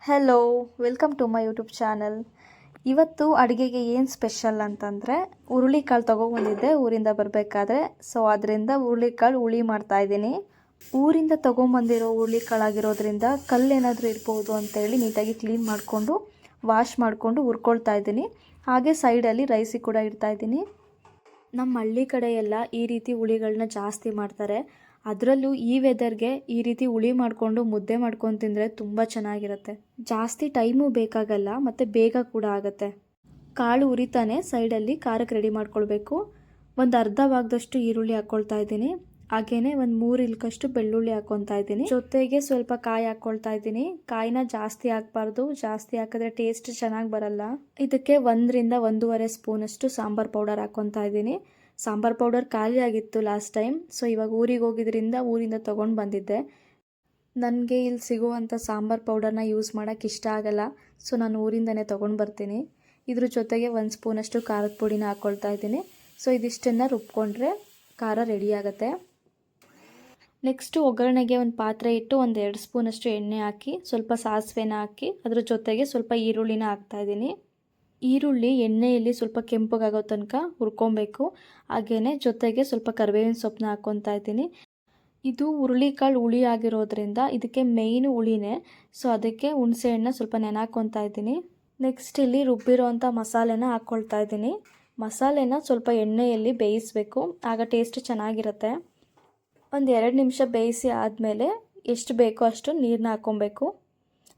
Hello, welcome to my YouTube channel. ಇವತ್ತು ಅಡುಗೆಗೆ ಏನು ಸ್ಪೆಷಲ್ ಅಂತಂದರೆ ಹುರುಳಿಕಾಳು ತೊಗೊಂಬಂದಿದ್ದೆ ಊರಿಂದ ಬರಬೇಕಾದ್ರೆ. ಸೊ ಅದರಿಂದ ಹುರುಳಿಕಾಳು ಹುಳಿ ಮಾಡ್ತಾಯಿದ್ದೀನಿ. ಊರಿಂದ ತೊಗೊಂಬಂದಿರೋ ಹುರುಳಿಕಾಳಾಗಿರೋದ್ರಿಂದ ಕಲ್ಲೇನಾದರೂ ಇರ್ಬೋದು ಅಂತೇಳಿ ನೀಟಾಗಿ ಕ್ಲೀನ್ ಮಾಡಿಕೊಂಡು ವಾಶ್ ಮಾಡಿಕೊಂಡು ಹುರ್ಕೊಳ್ತಾ ಇದ್ದೀನಿ. ಹಾಗೆ ಸೈಡಲ್ಲಿ ರೈಸಿಗೆ ಕೂಡ ಇಡ್ತಾಯಿದ್ದೀನಿ. ನಮ್ಮ ಹಳ್ಳಿ ಕಡೆ ಎಲ್ಲ ಈ ರೀತಿ ಹುಳಿಗಳನ್ನ ಜಾಸ್ತಿ ಮಾಡ್ತಾರೆ. ಅದರಲ್ಲೂ ಈ ವೆದರ್ಗೆ ಈ ರೀತಿ ಹುಳಿ ಮಾಡಿಕೊಂಡು ಮುದ್ದೆ ಮಾಡ್ಕೊಂಡು ತಿಂದರೆ ತುಂಬ ಚೆನ್ನಾಗಿರುತ್ತೆ. ಜಾಸ್ತಿ ಟೈಮು ಬೇಕಾಗಲ್ಲ ಮತ್ತು ಬೇಗ ಕೂಡ ಆಗುತ್ತೆ. ಕಾಳು ಉರಿತಾನೆ ಸೈಡಲ್ಲಿ ಖಾರಕ್ಕೆ ರೆಡಿ ಮಾಡ್ಕೊಳ್ಬೇಕು. ಒಂದು ಅರ್ಧ ಭಾಗದಷ್ಟು ಈರುಳ್ಳಿ ಹಾಕ್ಕೊಳ್ತಾ ಇದ್ದೀನಿ. ಹಾಗೆಯೇ ಒಂದು 3 ಇಲ್ಕಷ್ಟು ಬೆಳ್ಳುಳ್ಳಿ ಹಾಕ್ಕೊತಾ ಇದ್ದೀನಿ. ಜೊತೆಗೆ ಸ್ವಲ್ಪ ಕಾಯಿ ಹಾಕ್ಕೊಳ್ತಾ ಇದ್ದೀನಿ. ಕಾಯಿನ ಜಾಸ್ತಿ ಹಾಕಬಾರ್ದು, ಜಾಸ್ತಿ ಹಾಕಿದ್ರೆ ಟೇಸ್ಟ್ ಚೆನ್ನಾಗಿ ಬರಲ್ಲ. ಇದಕ್ಕೆ 1 ರಿಂದ 1.5 ಸ್ಪೂನಷ್ಟು ಸಾಂಬಾರು ಪೌಡರ್ ಹಾಕ್ಕೊತಾ ಇದ್ದೀನಿ. ಸಾಂಬಾರು ಪೌಡರ್ ಖಾಲಿ ಆಗಿತ್ತು ಲಾಸ್ಟ್ ಟೈಮ್. ಸೊ ಇವಾಗ ಊರಿಗೆ ಹೋಗಿದ್ರಿಂದ ಊರಿಂದ ತೊಗೊಂಡು ಬಂದಿದ್ದೆ. ನನಗೆ ಇಲ್ಲಿ ಸಿಗುವಂಥ ಸಾಂಬಾರು ಪೌಡರ್ನ ಯೂಸ್ ಮಾಡೋಕ್ಕೆ ಇಷ್ಟ ಆಗಲ್ಲ. ಸೊ ನಾನು ಊರಿಂದನೇ ತೊಗೊಂಡು ಬರ್ತೀನಿ. ಇದ್ರ ಜೊತೆಗೆ 1 ಸ್ಪೂನಷ್ಟು ಖಾರದ ಪುಡಿನ ಹಾಕ್ಕೊಳ್ತಾ ಇದ್ದೀನಿ. ಸೊ ಇದಿಷ್ಟನ್ನು ರುಬ್ಕೊಂಡ್ರೆ ಖಾರ ರೆಡಿ ಆಗುತ್ತೆ. ನೆಕ್ಸ್ಟು ಒಗ್ಗರಣೆಗೆ ಒಂದು ಪಾತ್ರೆ ಇಟ್ಟು 1-2 ಸ್ಪೂನಷ್ಟು ಎಣ್ಣೆ ಹಾಕಿ ಸ್ವಲ್ಪ ಸಾಸಿವೆನ ಹಾಕಿ ಅದ್ರ ಜೊತೆಗೆ ಸ್ವಲ್ಪ ಈರುಳ್ಳಿನ ಹಾಕ್ತಾಯಿದ್ದೀನಿ. ಈರುಳ್ಳಿ ಎಣ್ಣೆಯಲ್ಲಿ ಸ್ವಲ್ಪ ಕೆಂಪಗಾಗೋ ತನಕ ಹುರ್ಕೊಬೇಕು. ಹಾಗೆಯೇ ಜೊತೆಗೆ ಸ್ವಲ್ಪ ಕರಿಬೇವಿನ ಸೊಪ್ಪನ್ನ ಹಾಕ್ಕೊತಾ ಇದ್ದೀನಿ. ಇದು ಹುರುಳಿಕಾಳು ಹುಳಿ ಆಗಿರೋದ್ರಿಂದ ಇದಕ್ಕೆ ಮೇಯ್ನು ಹುಳಿನೇ. ಸೊ ಅದಕ್ಕೆ ಹುಣಸೆಹಣ್ಣು ಸ್ವಲ್ಪ ನೆನೆ ಹಾಕ್ಕೊತಾ ಇದ್ದೀನಿ. ನೆಕ್ಸ್ಟ್ ಇಲ್ಲಿ ರುಬ್ಬಿರೋವಂಥ ಮಸಾಲೆನ ಹಾಕ್ಕೊಳ್ತಾ ಇದ್ದೀನಿ. ಮಸಾಲೆನ ಸ್ವಲ್ಪ ಎಣ್ಣೆಯಲ್ಲಿ ಬೇಯಿಸಬೇಕು, ಆಗ ಟೇಸ್ಟ್ ಚೆನ್ನಾಗಿರುತ್ತೆ. ಒಂದು 2 ನಿಮಿಷ ಬೇಯಿಸಿ ಆದಮೇಲೆ ಎಷ್ಟು ಬೇಕೋ ಅಷ್ಟು ನೀರನ್ನ ಹಾಕ್ಕೊಬೇಕು.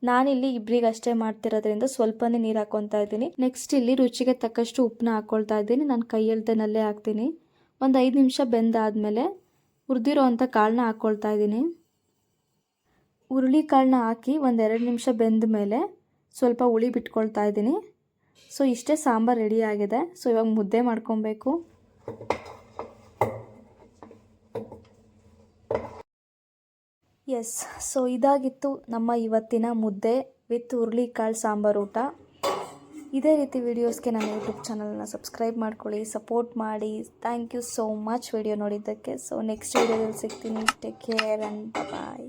ನಾನಿಲ್ಲಿ ಇಬ್ಬರಿಗಷ್ಟೇ ಮಾಡ್ತಿರೋದ್ರಿಂದ ಸ್ವಲ್ಪನೇ ನೀರು ಹಾಕ್ಕೊತಾ ಇದ್ದೀನಿ. ನೆಕ್ಸ್ಟ್ ಇಲ್ಲಿ ರುಚಿಗೆ ತಕ್ಕಷ್ಟು ಉಪ್ಪನ್ನ ಹಾಕ್ಕೊಳ್ತಾ ಇದ್ದೀನಿ. ನಾನು ಕೈಯಲ್ದೇನಲ್ಲೇ ಹಾಕ್ತೀನಿ. ಒಂದು 5 ನಿಮಿಷ ಬೆಂದಾದಮೇಲೆ ಹುರಿದಿರೋವಂಥ ಕಾಳನ್ನ ಹಾಕ್ಕೊಳ್ತಾ ಇದ್ದೀನಿ. ಹುರುಳಿ ಕಾಳನ್ನ ಹಾಕಿ 1-2 ನಿಮಿಷ ಬೆಂದ ಮೇಲೆ ಸ್ವಲ್ಪ ಹುಳಿ ಬಿಟ್ಕೊಳ್ತಾ ಇದ್ದೀನಿ. ಸೊ ಇಷ್ಟೇ ಸಾಂಬಾರು ರೆಡಿ ಆಗಿದೆ. ಸೊ ಇವಾಗ ಮುದ್ದೆ ಮಾಡ್ಕೊಬೇಕು. ಎಸ್, ಸೊ ಇದಾಗಿತ್ತು ನಮ್ಮ ಇವತ್ತಿನ ಮುದ್ದೆ ವಿತ್ ಹುರುಳಿಕಾಳು ಸಾಂಬಾರು ಊಟ. ಇದೇ ರೀತಿ ವೀಡಿಯೋಸ್ಗೆ ನನ್ನ ಯೂಟ್ಯೂಬ್ ಚಾನಲ್ನ ಸಬ್ಸ್ಕ್ರೈಬ್ ಮಾಡ್ಕೊಳ್ಳಿ, ಸಪೋರ್ಟ್ ಮಾಡಿ. Thank you so much video ನೋಡಿದ್ದಕ್ಕೆ. ಸೊ ನೆಕ್ಸ್ಟ್ ವೀಡಿಯೋದಲ್ಲಿ ಸಿಗ್ತೀನಿ. Take care and bye.